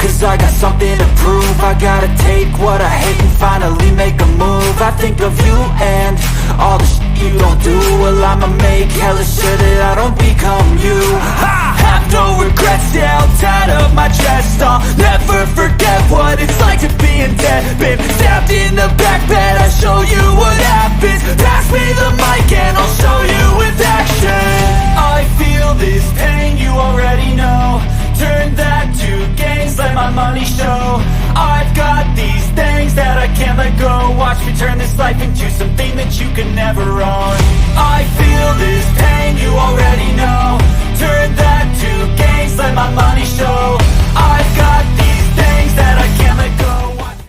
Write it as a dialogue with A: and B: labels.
A: cause I got something to prove. I gotta take what I hate and finally make a move. I think of you and all the shit you don't do. Well, I'ma make hella sure that I don't become you. I have no regrets, yeah, I'll tie up my chest. I'll never forget what it's like to be in debt. Been stabbed in the back bed, I'll show you what happens. Pass me the mic and I'll show you with action. I feel this pain, you already know. Turn that to gains, let my money show. I've got these things that I can't let go. Watch me turn this life into something that you can never own. I feel this pain, you already know.